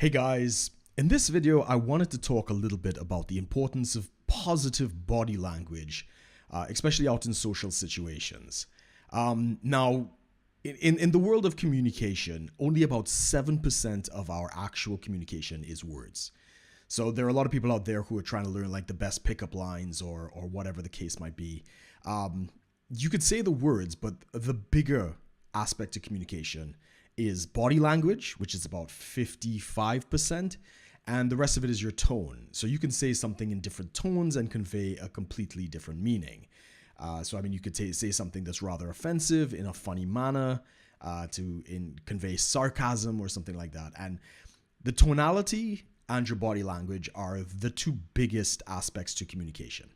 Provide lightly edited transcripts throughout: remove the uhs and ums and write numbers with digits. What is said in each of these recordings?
Hey guys, in this video I wanted to talk a little bit about the importance of positive body language, especially out in social situations. Now, in the world of communication, only about 7% of our actual communication is words. So there are a lot of people out there who are trying to learn like the best pickup lines or whatever the case might be. You could say the words, but the bigger aspect of communication is body language, which is about 55%, and the rest of it is your tone. So you can say something in different tones and convey a completely different meaning. You could say something that's rather offensive in a funny manner, to convey sarcasm or something like that. And the tonality and your body language are the two biggest aspects to communication.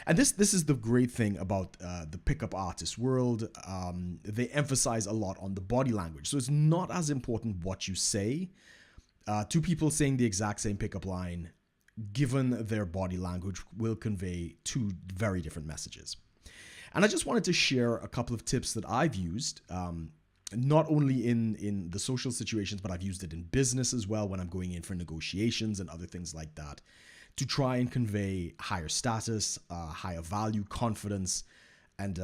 And this is the great thing about the pickup artist world. They emphasize a lot on the body language. So it's not as important what you say. Two people saying the exact same pickup line, given their body language, will convey two very different messages. And I just wanted to share a couple of tips that I've used, not only in the social situations, but I've used it in business as well when I'm going in for negotiations and other things like that, to try and convey higher status, higher value, confidence, and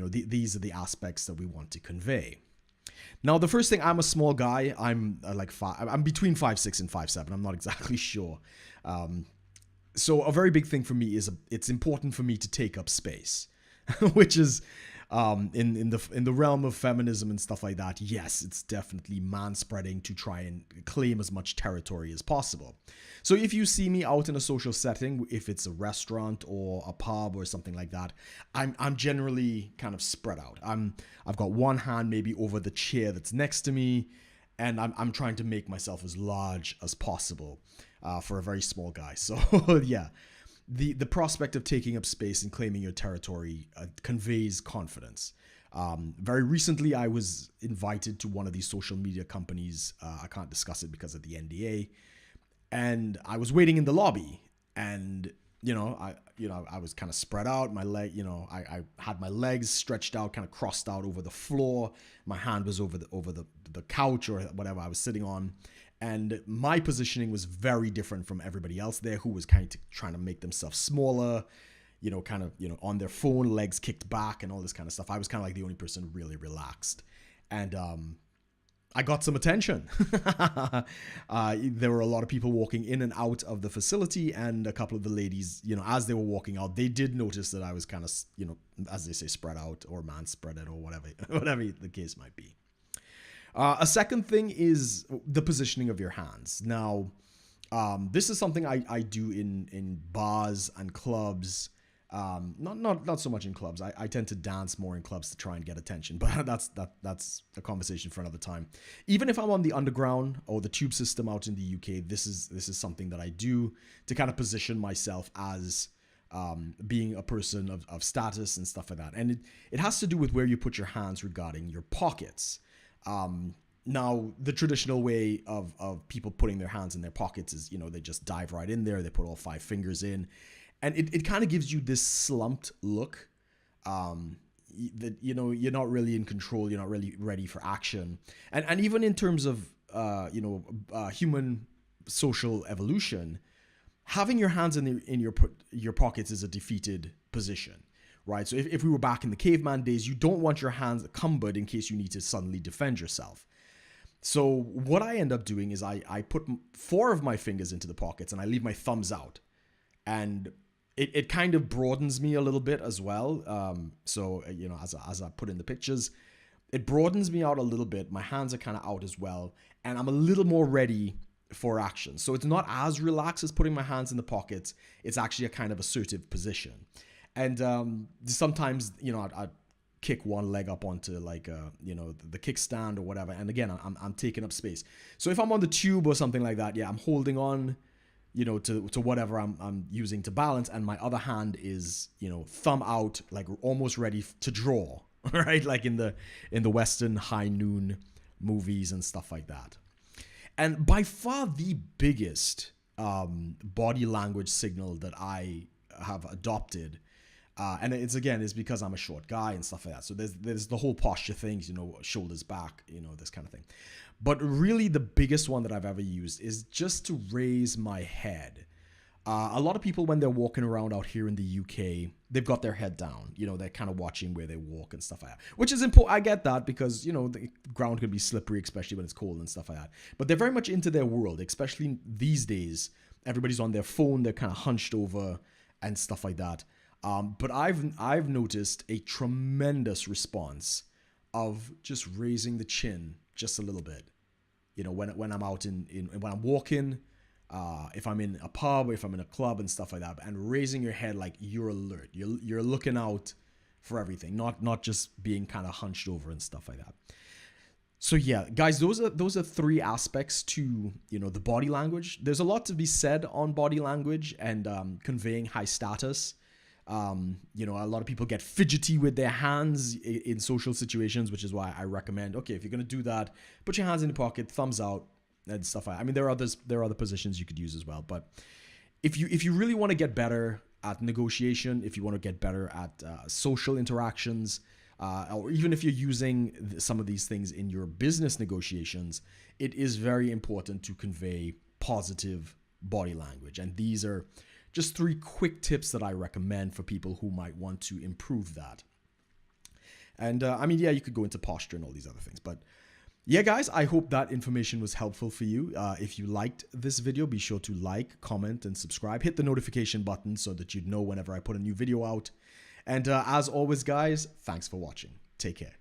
these are the aspects that we want to convey. Now, the first thing, I'm a small guy. I'm I'm between 5'6" and 5'7". I'm not exactly sure. So a very big thing for me is it's important for me to take up space, which is in the realm of feminism and stuff like that. Yes, it's definitely man-spreading to try and claim as much territory as possible. So if you see me out in a social setting, if it's a restaurant or a pub or something like that, I'm generally kind of spread out. I've got one hand maybe over the chair that's next to me, and I'm trying to make myself as large as possible for a very small guy. So yeah. The prospect of taking up space and claiming your territory conveys confidence. Very recently, I was invited to one of these social media companies. I can't discuss it because of the NDA. And I was waiting in the lobby, and I was kind of spread out. My leg, I had my legs stretched out, kind of crossed out over the floor. My hand was over the couch or whatever I was sitting on. And my positioning was very different from everybody else there, who was kind of trying to make themselves smaller, on their phone, legs kicked back and all this kind of stuff. I was kind of like the only person really relaxed. And I got some attention. There were a lot of people walking in and out of the facility, and a couple of the ladies, as they were walking out, they did notice that I was kind of, as they say, spread out or man spread it or whatever the case might be. A second thing is the positioning of your hands. Now, this is something I do in bars and clubs. Not so much in clubs. I tend to dance more in clubs to try and get attention, but that's a conversation for another time. Even if I'm on the underground or the tube system out in the UK, this is something that I do to kind of position myself as being a person of status and stuff like that. And it has to do with where you put your hands regarding your pockets. Now, the traditional way of people putting their hands in their pockets is, they just dive right in there. They put all 5 fingers in, and it kind of gives you this slumped look, that, you're not really in control. You're not really ready for action. And even in terms of, human social evolution, having your hands in your pockets is a defeated position. Right. So if we were back in the caveman days, you don't want your hands cumbered in case you need to suddenly defend yourself. So what I end up doing is I put 4 of my fingers into the pockets and I leave my thumbs out. And it kind of broadens me a little bit as well. As I put in the pictures, it broadens me out a little bit. My hands are kind of out as well. And I'm a little more ready for action. So it's not as relaxed as putting my hands in the pockets. It's actually a kind of assertive position. And sometimes, I'd kick one leg up onto the kickstand or whatever. And again, I'm taking up space. So if I'm on the tube or something like that, yeah, I'm holding on, to whatever I'm using to balance. And my other hand is, thumb out, like almost ready to draw, right? Like in the Western high noon movies and stuff like that. And by far the biggest body language signal that I have adopted It's because I'm a short guy and stuff like that. So there's the whole posture things, shoulders back, this kind of thing. But really the biggest one that I've ever used is just to raise my head. A lot of people, when they're walking around out here in the UK, they've got their head down. They're kind of watching where they walk and stuff like that, which is important. I get that because, the ground can be slippery, especially when it's cold and stuff like that. But they're very much into their world, especially these days. Everybody's on their phone. They're kind of hunched over and stuff like that. But I've noticed a tremendous response of just raising the chin just a little bit. When I'm out when I'm walking, if I'm in a pub, if I'm in a club and stuff like that, and raising your head like you're alert, you're looking out for everything, not just being kind of hunched over and stuff like that. So yeah, guys, those are three aspects to the body language. There's a lot to be said on body language and conveying high status. A lot of people get fidgety with their hands in social situations, which is why I recommend, okay, if you're going to do that, put your hands in the pocket, thumbs out and stuff like that. I mean, there are other positions you could use as well. But if you really want to get better at negotiation, if you want to get better at social interactions, or even if you're using some of these things in your business negotiations, it is very important to convey positive body language. And these are just 3 quick tips that I recommend for people who might want to improve that. And you could go into posture and all these other things. But yeah, guys, I hope that information was helpful for you. If you liked this video, be sure to like, comment, and subscribe. Hit the notification button so that you'd know whenever I put a new video out. And as always, guys, thanks for watching. Take care.